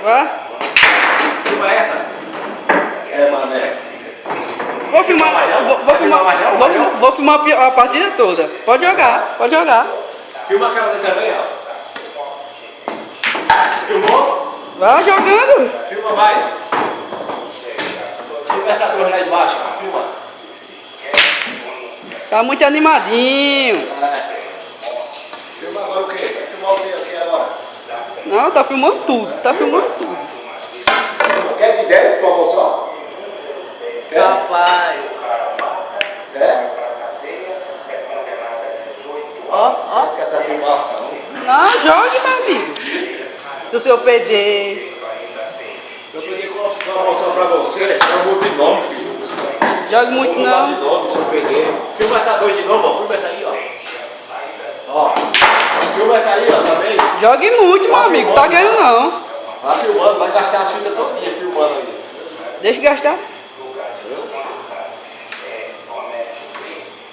Vai. Filma essa. É, mané. Vou filmar a partida toda. Pode jogar, pode jogar. Filma aquela ali também, ó. Filmou? Vai jogando. Filma mais. Filma essa torre lá embaixo, ó. Filma. Tá muito animadinho. É. Filma agora o quê? Vai filmar o quê aqui agora? Não, tá filmando tudo. Tá filmando tudo. Quer de 10 pra você, ó? Rapaz. É? Ó, ó. Com essa filmação. Não, jogue, meu amigo. Se o senhor perder. Se eu pedir uma promoção pra você, é um monte de nome, filho. Jogue muito Vou não. de novo, se eu perder. Filma essa dois de novo, ó. Filma essa aí, ó. Ó. Filma essa aí, ó, também. Jogue muito, meu amigo. Tá ganhando não. Vai filmando, vai gastar as fitas todinha filmando aí. Deixa eu gastar.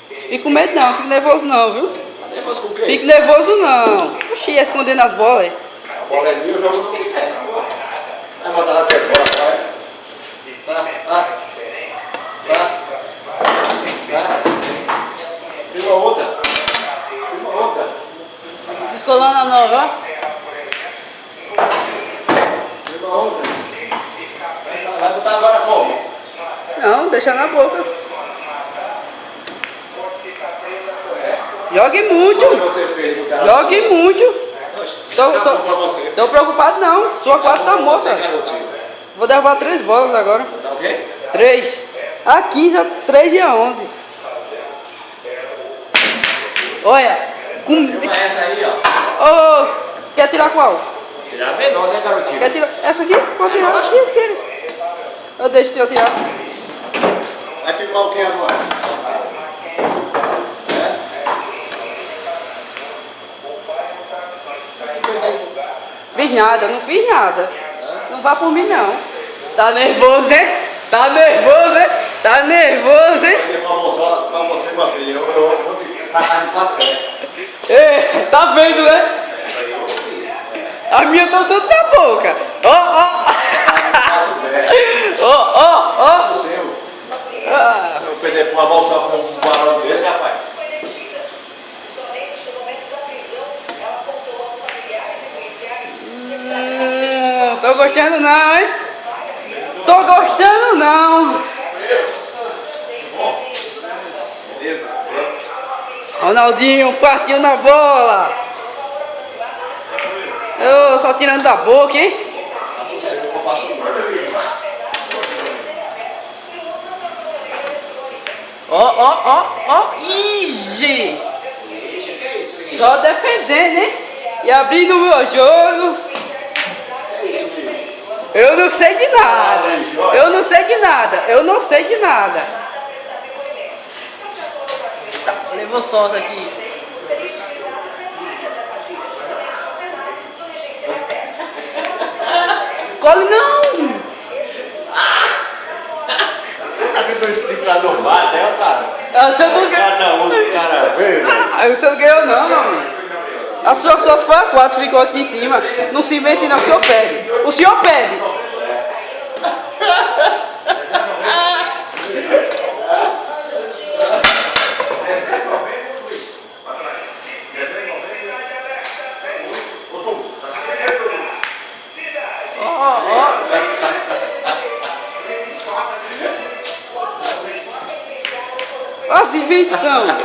Fique com medo não, fique nervoso não, viu? Tá nervoso com o quê? Fique nervoso não. Oxi, ia escondendo as bolas. A bola é minha, eu jogo no que quiser. Vai botar lá as bolas, vai. Filma outra. Filma outra. Descolando a nova, ó. Filma outra. Vai botar agora como? Não, deixa na boca. Jogue muito. O que você fez no cara? Jogue muito. Tô preocupado não. Sua quadra tá morta. Vou derrubar 3 bolas agora. Tá o quê? 3. A 15, a 3 e a 11. Olha. Filma essa aí, ó. Oh, quer tirar qual? Tirar menor, né, garotinho? Quer tirar? Essa aqui? Pode tirar. Tira. Eu deixo eu tirar. Vai filmar o que agora? Fiz nada, não fiz nada. Não vá por mim não. Tá nervoso, hein? Tá nervoso, hein? Tá nervoso, hein? Pra você, minha filha, eu vou tacar de papel. É, tá vendo, né? As minhas estão tudo na boca. Ó, ó. Ó, ó, ó. Eu perder uma bolsa com um barulho desse, rapaz. Tô gostando não, hein? Tô gostando não. Beleza? Ronaldinho partiu na bola. Eu só tirando da boca, hein? Eu faço um Ó, ó, ó, ó. Ige. Só defendendo, hein? E abrindo o meu jogo. Eu não sei de nada. Eu não sei de nada. Eu não sei de nada. Tá, levou solta aqui. Cole não! Você tá tentando segurar no bar, né, cara? Você não ganhou. Cada um, cara, veio. Você não ganhou não, meu amigo. A sua sorte foi a 4, ficou aqui em cima. Não se invente não, o senhor pede. O senhor pede. As invenções.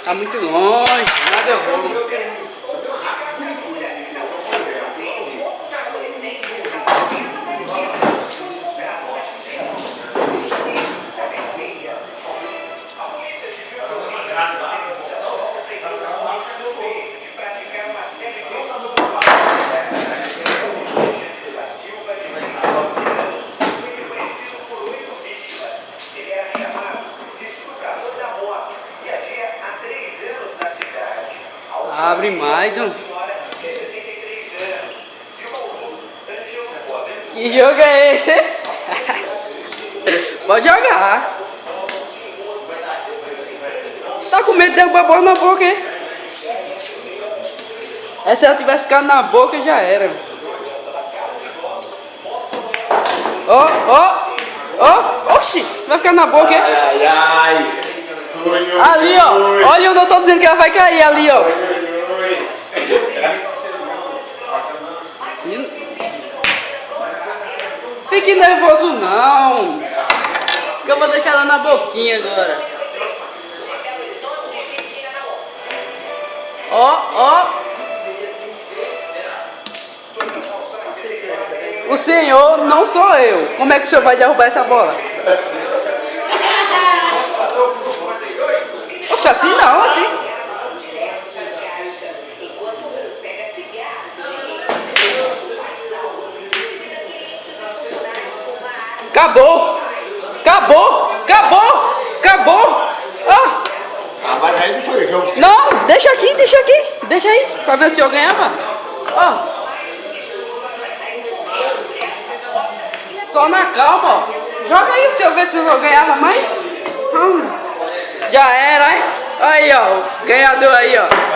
Tá muito longe, nada eu vou. Abre mais um. Que jogo é esse? Pode jogar. Tá com medo de derrubar a bola na boca, hein? Se ela tivesse ficado na boca, já era. Oxi! Vai ficar na boca, hein? Ai, ai. Ali, ó. Olha onde eu tô dizendo que ela vai cair, ali, ó. Fique nervoso, não. Que eu vou deixar ela na boquinha agora. Ó. O senhor não sou eu. Como é que o senhor vai derrubar essa bola? Poxa, assim não, assim. Acabou! Ah, mas aí não foi o jogo. não, deixa aqui. Deixa aí, pra ver se eu ganhava. Ó. Só na calma, ó. Joga aí, deixa eu ver se eu ganhava mais. Já era, hein? Aí, ó, o ganhador aí, ó.